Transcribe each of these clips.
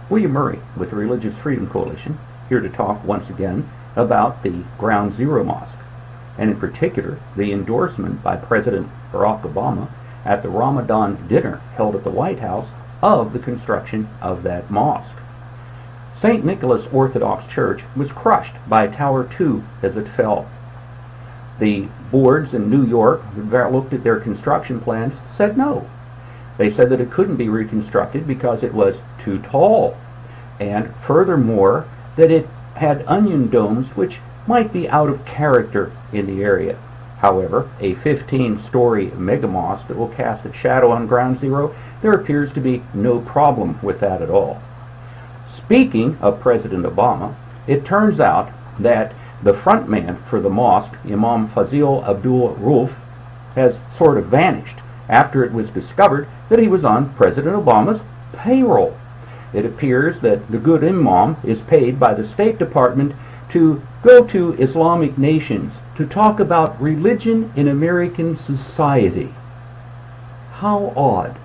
William Murray with the Religious Freedom Coalition, here to talk once again about the Ground Zero Mosque, and in particular the endorsement by President Barack Obama at the Ramadan dinner held at the White House of the construction of that mosque. St. Nicholas Orthodox Church was crushed by Tower 2 as it fell. The boards in New York that looked at their construction plans said no. They said that it couldn't be reconstructed because it was too tall, and furthermore that it had onion domes which might be out of character in the area. However, a 15-story megamosque that will cast its shadow on Ground Zero, there appears to be no problem with that at all. Speaking of President Obama, it turns out that the front man for the mosque, Imam Feisal Abdul Rauf, has sort of vanished after it was discovered that he was on President Obama's payroll. It appears that the good imam is paid by the State Department to go to Islamic nations to talk about religion in American society. How odd.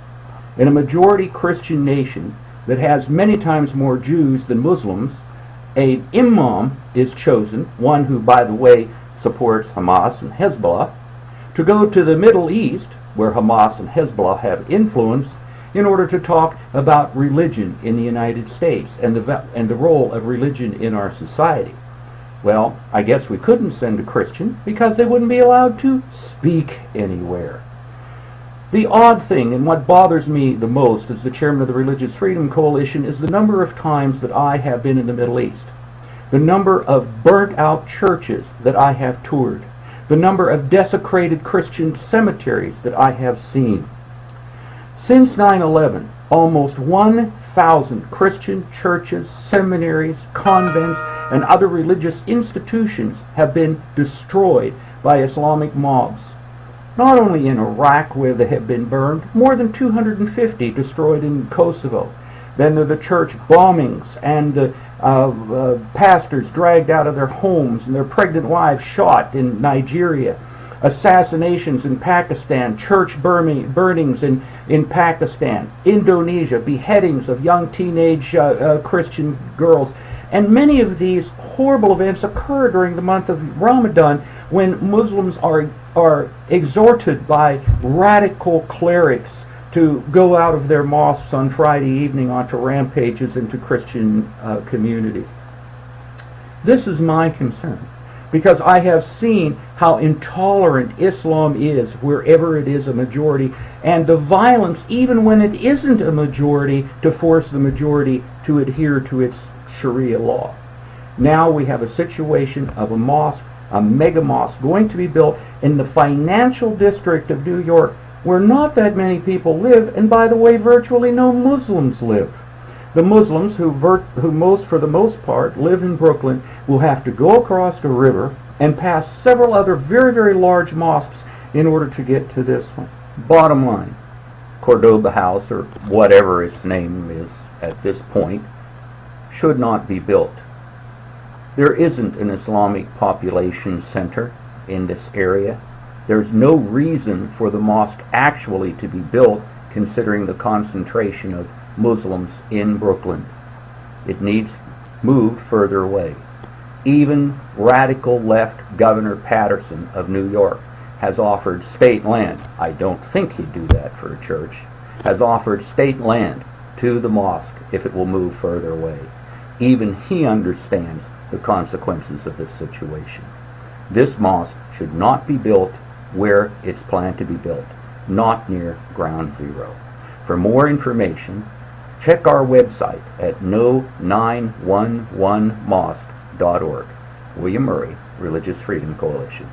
In a majority Christian nation that has many times more Jews than Muslims, an imam is chosen, one who, by the way, supports Hamas and Hezbollah, to go to the Middle East, where Hamas and Hezbollah have influence, in order to talk about religion in the United States and the role of religion in our society. Well, I guess we couldn't send a Christian because they wouldn't be allowed to speak anywhere. The odd thing, and what bothers me the most as the chairman of the Religious Freedom Coalition, is the number of times that I have been in the Middle East, the number of burnt-out churches that I have toured, the number of desecrated Christian cemeteries that I have seen. Since 9/11, almost 1,000 Christian churches, seminaries, convents, and other religious institutions have been destroyed by Islamic mobs. Not only in Iraq, where they have been burned, more than 250 destroyed in Kosovo. Then there are the church bombings and the pastors dragged out of their homes and their pregnant wives shot in Nigeria. Assassinations in Pakistan, church burnings in Pakistan, Indonesia, beheadings of young teenage Christian girls. And many of these horrible events occur during the month of Ramadan, when Muslims are exhorted by radical clerics to go out of their mosques on Friday evening onto rampages into Christian communities. This is my concern, because I have seen how intolerant Islam is wherever it is a majority, and the violence, even when it isn't a majority, to force the majority to adhere to its Sharia law. Now we have a situation of a mosque, a mega mosque, going to be built in the financial district of New York, where not that many people live, and by the way, virtually no Muslims live. The Muslims, who for the most part live in Brooklyn, will have to go across the river and pass several other very, very large mosques in order to get to this one. Bottom line, Cordoba House, or whatever its name is at this point, should not be built. There isn't an Islamic population center in this area. There's no reason for the mosque actually to be built, considering the concentration of Muslims in Brooklyn. It needs moved further away. Even radical left Governor Patterson of New York has offered state land. I don't think he'd do that for a church. Has offered state land to the mosque if it will move further away. Even he understands the consequences of this situation. This mosque should not be built where it's planned to be built, not near Ground Zero. For more information, check our website at no911mosque.org. William Murray, Religious Freedom Coalition.